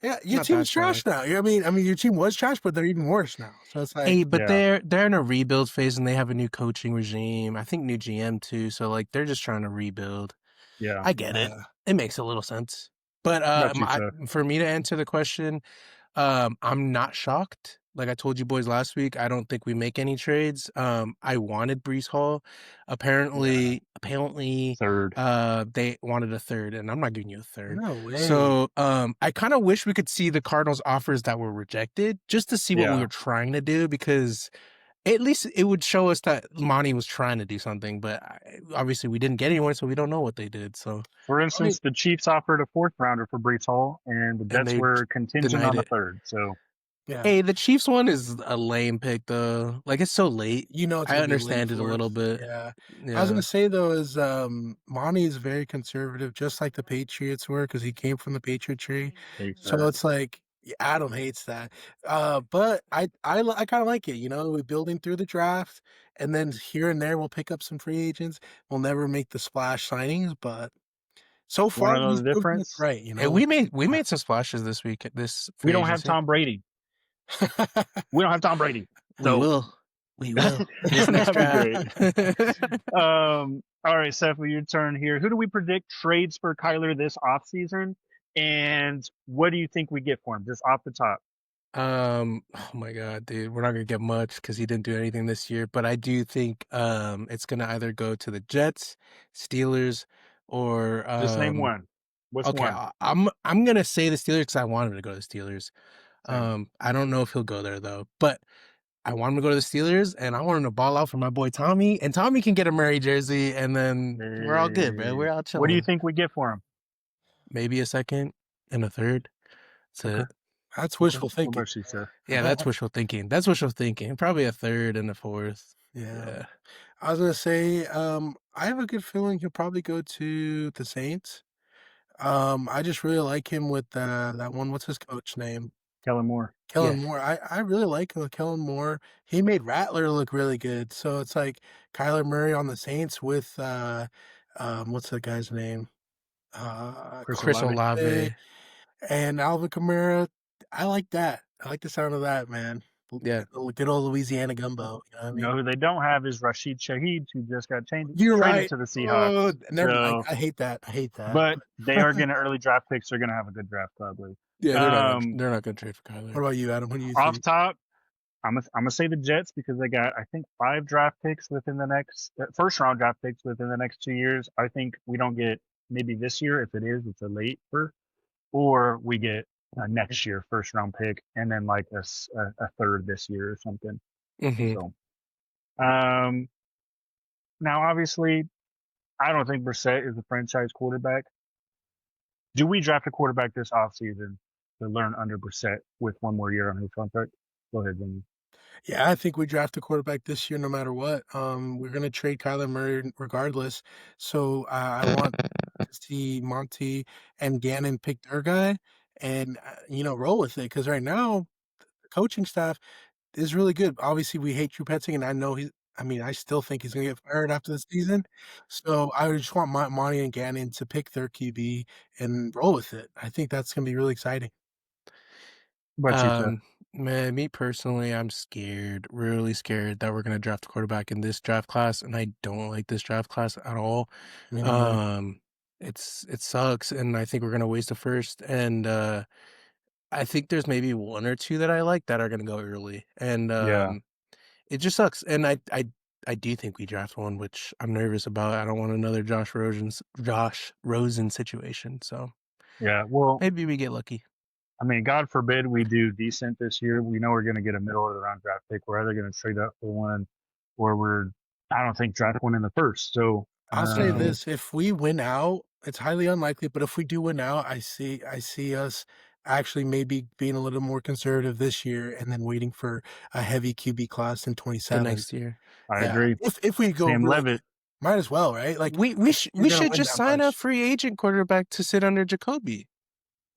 Yeah, your team's trash now. I mean, your team was trash, but they're even worse now. So it's like, hey, but they're in a rebuild phase, and they have a new coaching regime. I think new GM too. So like, they're just trying to rebuild. Yeah, I get it. It makes a little sense. But for me to answer the question, I'm not shocked. Like I told you boys last week, I don't think we make any trades. I wanted Breece Hall. Apparently, third. They wanted a third, and I'm not giving you a third. No way. So, I kind of wish we could see the Cardinals offers that were rejected, just to see what we were trying to do, because at least it would show us that Monty was trying to do something. But obviously, we didn't get anyone, so we don't know what they did. So, for instance, the Chiefs offered a 4th rounder for Breece Hall, and the Jets were contingent on the 3rd. So. Yeah. Hey, the Chiefs one is a lame pick though. Like it's so late. I understand it a little bit. Yeah. I was gonna say though is Monty is very conservative, just like the Patriots were, because he came from the Patriot tree. So it's like Yeah, Adam hates that. But I kinda like it, you know, we're building through the draft, and then here and there, we'll pick up some free agents. We'll never make the splash signings, but so You want far, to know he's the proven us difference? right, you Hey, know? we made some splashes this week at this We free don't have agency. Tom Brady. We don't have Tom Brady. We So will. We will. This next that'd be draft. great. All right, Seth, well, your turn here. Who do we predict trades for Kyler this offseason? And what do you think we get for him, just off the top? Oh my God, dude, we're not gonna get much because he didn't do anything this year. But I do think it's gonna either go to the Jets, Steelers, or Just name one. What's okay, one? I'm gonna say the Steelers because I want him to go to the Steelers. Same. I don't know if he'll go there though, but I want him to go to the Steelers, and I want him to ball out for my boy Tommy, and Tommy can get a Murray jersey, and then we're all good, bro. We're all What do you chilling. think we get for him? Maybe a second and a third. That's Okay. it. That's Okay. wishful What thinking. about you, Seth? Yeah, that's wishful thinking. That's wishful thinking. Probably a third and a fourth. Yeah. Yeah. I was gonna say, I have a good feeling he'll probably go to the Saints. I just really like him with, that one what's his coach name? Kellen Moore. Yeah. Kellen Moore. I really like him with Kellen Moore. He made Rattler look really good, so it's like Kyler Murray on the Saints with, what's the guy's name? Chris Chris Olave. Olave. And Alvin Kamara. I like that. I like the sound of that, man. Yeah. Good old Louisiana gumbo, you know what I You mean? know who they don't have is Rashid Shaheed, who just got You're traded right. to the Oh, Seahawks. never mind. So, I hate that. I hate that. but they are getting early draft picks. They're going to have a good draft, probably. Yeah, Um, they're not gonna trade for What Kyler. about you, Adam? What do you Off think? top, I'm gonna say the Jets because they got I think 5 draft picks within the next first round draft picks within the next 2 years. I think we don't get maybe this year. If it is, it's a late first, or we get next year first round pick and then like a third this year or something. Mm-hmm. So, um, now obviously I don't think Brissett is a franchise quarterback. Do we draft a quarterback this offseason to learn under Brissett with one more year on his contract? Go ahead, Jimmy. Yeah, I think we draft a quarterback this year no matter what. We're gonna trade Kyler Murray regardless. So I want to see Monty and Gannon pick their guy and roll with it. Because right now the coaching staff is really good. Obviously, we hate Drew Petzing, and I know he's. I mean, I still think he's gonna get fired after the season. So I just want Monty and Gannon to pick their QB and roll with it. I think that's gonna be really exciting. What about you, Seth? Man, me personally, I'm scared, really scared that we're gonna draft a quarterback in this draft class, and I don't like this draft class at all. Me neither. It sucks, and I think we're gonna waste a first. And I think there's maybe one or two that I like that are gonna go early, and Yeah. it just sucks. And I do think we draft one, which I'm nervous about. I don't want another Josh Rosen situation. So Yeah. Well, maybe we get lucky. I mean, God forbid we do decent this year. We know we're going to get a middle of the round draft pick. We're either going to trade up for one or I don't think, draft one in the first. So, I'll say Mhm. this, if we win out, it's highly unlikely, but if we do win out, I see us actually maybe being a little more conservative this year and then waiting for a heavy QB class in The 27. next year. I Yeah, agree. if we go Sam really Levitt. good. Might as well, right? Like, if you're We gonna should win just that sign a much, free agent quarterback to sit under Jacoby.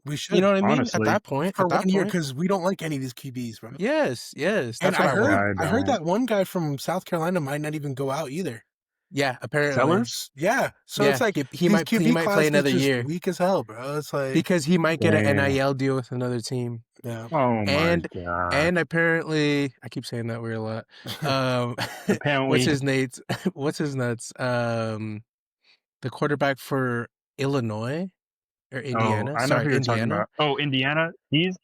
we You should know what I mean? Honestly. for At 1 that year point. because we don't like any of these QBs, bro. Yes, And that's what I want. I heard don't. that one guy from South Carolina might not even go out either. Yeah, apparently. Sellers? Yeah, so Yeah, it's like he these might QB play class is another just year weak as hell, bro. It's like, because he might get an Damn. NIL deal with another team. yeah. Oh my And God. apparently, I keep saying that word a lot. What's Apparently. his Nate's? What's his nuts? The quarterback for Illinois or Oh, Indiana? I know who Sorry, you're talking Indiana. about. Oh, Indiana. He's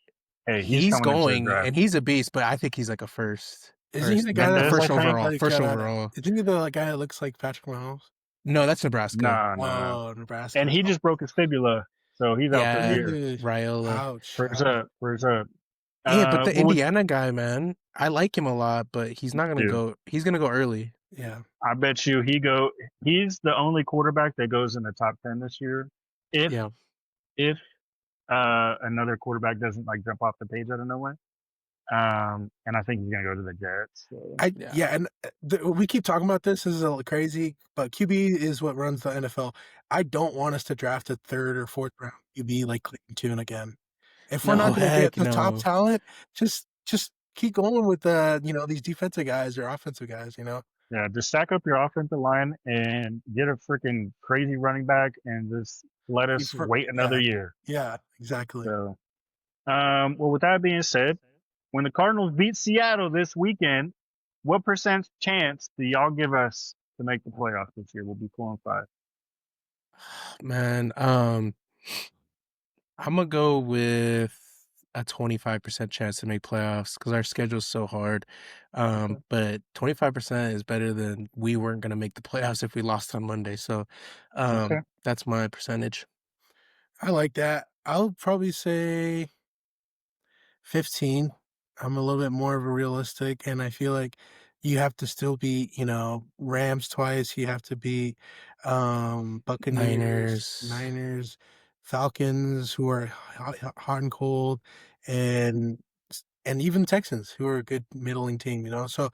He's coming into the going draft. and he's a beast, but I think he's like a first. Isn't he the guy Memphis, that First I looks think. overall. like, First overall. isn't he the guy that looks like Patrick Mahomes? No, that's Nebraska. No. Oh, Nebraska. And he just broke his fibula, so he's out for the Yeah, year. Ugh. Raiola. Ouch. Where's up? Where's up? Yeah, but the What would Indiana guy, man, I like him a lot, but he's not gonna do? go. He's gonna go early. Yeah. I bet you he's the only quarterback that goes in the top 10 this year. If Yeah, if another quarterback doesn't like jump off the page out of nowhere. And I think he's gonna go to the Jets. So. And we keep talking about this. This is a little crazy, but QB is what runs the NFL. I don't want us to draft a third or fourth round QB like Clayton Tune again. If we're No, not gonna get heck the top no. talent, just keep going with these defensive guys or offensive guys, you know? Yeah, just stack up your offensive line and get a freaking crazy running back and just let us wait another Yeah. year. Yeah, exactly. So, well, with that being said, when the Cardinals beat Seattle this weekend, what percent chance do y'all give us to make the playoffs this year? We'll be 4-5. Man, I'm gonna go with a 25% chance to make playoffs because our schedule's so hard. Okay. But 25% is better than we weren't gonna make the playoffs if we lost on Monday. So, Okay. that's my percentage. I like that. I'll probably say 15. I'm a little bit more of a realistic, and I feel like you have to still beat, Rams twice. You have to beat Buccaneers, Niners. Niners, Falcons, who are hot and cold, and even Texans, who are a good middling team. So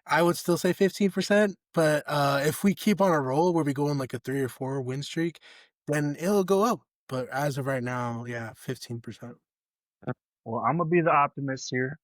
I would still say 15%, but if we keep on a roll where we go on like a 3 or 4 win streak, then it'll go up. But as of right now, yeah, 15%. Well, I'm gonna be the optimist here,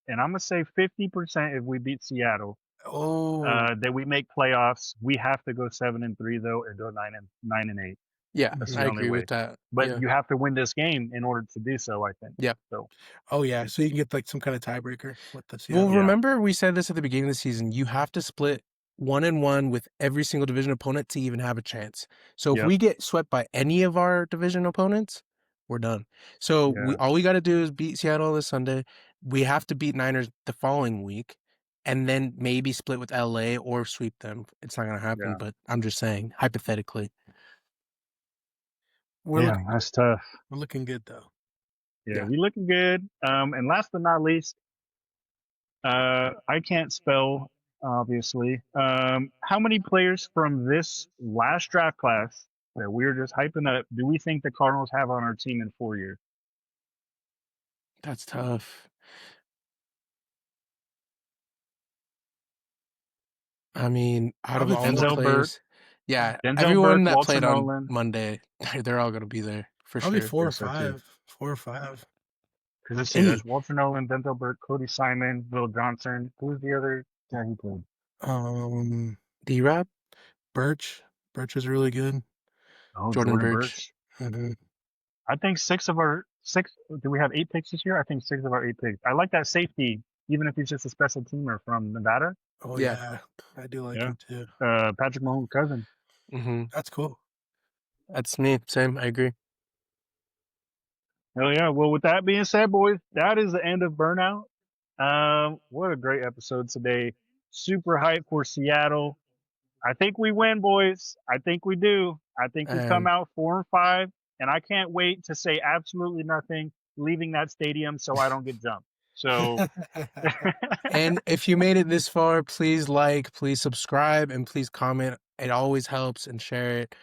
and I'm gonna say 50% if we beat Seattle. Oh, That we make playoffs. We have to go 7-3 though, and go 9-8. Yeah, That's I the mhm. only agree way. with that. But Yeah. you have to win this game in order to do so, I think. Yep. So Oh, yeah, so you can get, like, some kinda tiebreaker with the Well, Seattle. yeah, remember we said this at the beginning of the season. You have to split 1-1 with every single division opponent to even have a chance. So if yep, we get swept by any of our division opponents, we're done. So yeah, all we got to do is beat Seattle this Sunday. We have to beat Niners the following week, and then maybe split with LA or sweep them. It's not gonna happen, yeah, but I'm just saying hypothetically. We're yeah. looking That's tough. we're looking good, though. Yeah, Yeah. we looking good. And last but not least, I can't spell obviously. How many players from this last draft class that we were just hyping up do we think the Cardinals have on our team in 4 years? That's tough. I mean, out of Probably all the 4. Denzel Burke, players, yeah, Denzel everyone Burke, that Walter played on Nolan. Monday, they're all gonna be there for Probably sure. 4 or Think so too. 5. 4 or 5. Because let's see, Hey, there's Walter Nolan, Denzel Burke, Cody Simon, Will Johnson. Who's the other guy he played? um, D-Rob, Birch. Birch is really good. Oh, Jordan Jordan Birch. Birch. Mhm. I think 6 do we have 8 picks this year? I think 6 of our 8 picks. I like that safety, even if he's just a special teamer from Nevada. Oh, Yeah. yeah. I do like Yeah. him too. Patrick Mahomes' cousin. Mm-hmm. That's cool. That's me. Same. I agree. Hell yeah. Well, with that being said, boys, that is the end of Burnout. What a great episode today. Super hype for Seattle. I think we win, boys. I think we do. I think we come And out 4-5, and I can't wait to say absolutely nothing leaving that stadium so I don't get jumped. So, and if you made it this far, please like, please subscribe, and please comment. It always helps, and share it.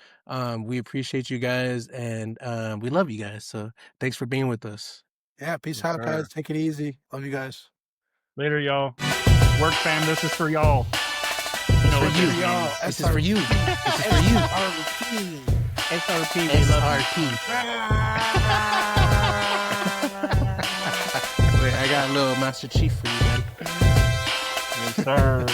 We appreciate you guys, and we love you guys. So thanks for being with us. Yeah, peace yes, out, sir. guys. Take it easy. Love you guys. Later, y'all. Work fam, this is for y'all. It's know for what you. this means. This is for you. This is for you. SRP, we love you. SRP. Wait, I got a little Master Chief for you, buddy. Yes, sir.